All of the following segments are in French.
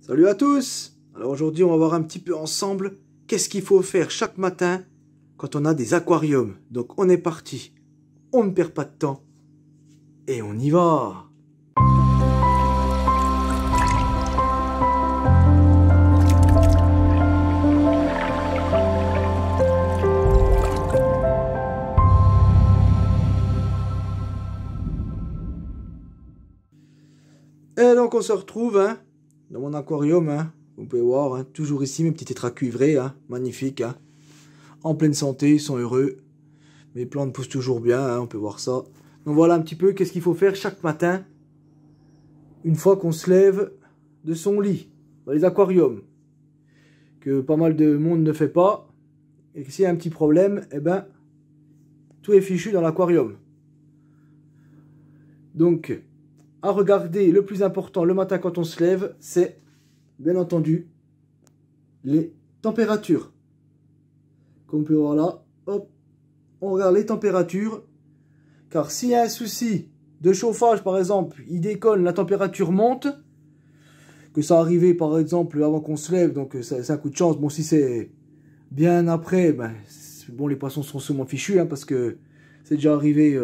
Salut à tous! Alors aujourd'hui on va voir un petit peu ensemble qu'est-ce qu'il faut faire chaque matin quand on a des aquariums. Donc on est parti, on ne perd pas de temps et on y va! Et donc on se retrouve dans mon aquarium, vous pouvez voir, toujours ici mes petits tétras cuivrés, magnifiques, en pleine santé, ils sont heureux, mes plantes poussent toujours bien, on peut voir ça. Donc voilà un petit peu qu'est-ce qu'il faut faire chaque matin, une fois qu'on se lève de son lit, dans les aquariums, que pas mal de monde ne fait pas, et que s'il y a un petit problème, eh ben, tout est fichu dans l'aquarium. Donc, à regarder, le plus important le matin quand on se lève, c'est bien entendu les températures. Comme on peut voir là, hop, on regarde les températures, car s'il y a un souci de chauffage par exemple, il déconne, la température monte, que ça arrivait par exemple avant qu'on se lève, donc c'est un coup de chance. Bon, si c'est bien après, ben, bon, les poissons sont sûrement fichus, parce que c'est déjà arrivé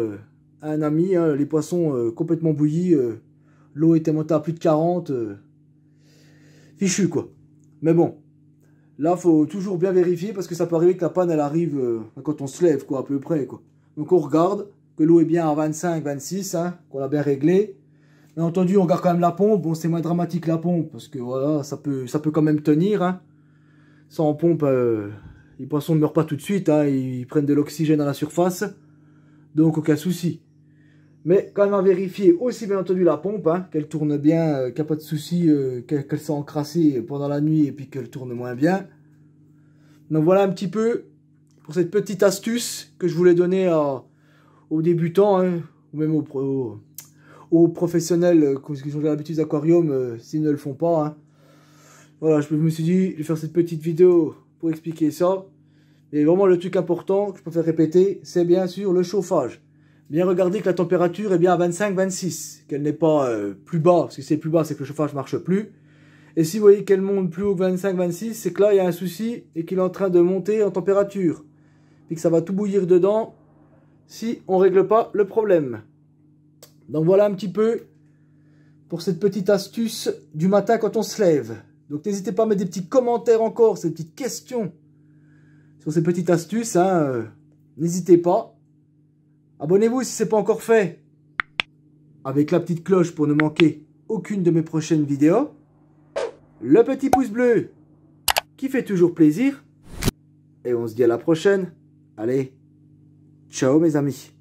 à un ami, les poissons complètement bouillis, l'eau était montée à plus de 40, fichu quoi. Mais bon, là faut toujours bien vérifier parce que ça peut arriver que la panne elle arrive quand on se lève quoi, à peu près quoi. Donc on regarde que l'eau est bien à 25, 26, qu'on l'a bien réglé. Bien entendu on regarde quand même la pompe, bon c'est moins dramatique la pompe parce que voilà, ça peut quand même tenir. Sans pompe, les poissons ne meurent pas tout de suite, ils prennent de l'oxygène à la surface, donc aucun souci. Mais quand même à vérifier aussi bien entendu la pompe, qu'elle tourne bien, qu'il n'y a pas de souci, qu'elle s'est encrassée pendant la nuit et puis qu'elle tourne moins bien. Donc voilà un petit peu pour cette petite astuce que je voulais donner aux débutants, ou même aux professionnels qui ont l'habitude d'aquarium s'ils ne le font pas. Voilà, je me suis dit, je vais faire cette petite vidéo pour expliquer ça. Et vraiment le truc important que je préfère répéter, c'est bien sûr le chauffage. Bien regarder que la température est bien à 25-26, qu'elle n'est pas plus bas, parce que si c'est plus bas, c'est que le chauffage ne marche plus. Et si vous voyez qu'elle monte plus haut que 25-26, c'est que là, il y a un souci et qu'il est en train de monter en température. Et que ça va tout bouillir dedans si on ne règle pas le problème. Donc voilà un petit peu pour cette petite astuce du matin quand on se lève. Donc n'hésitez pas à mettre des petits commentaires encore, ces petites questions sur ces petites astuces. N'hésitez pas. Abonnez-vous si ce n'est pas encore fait, avec la petite cloche pour ne manquer aucune de mes prochaines vidéos. Le petit pouce bleu qui fait toujours plaisir. Et on se dit à la prochaine. Allez, ciao mes amis.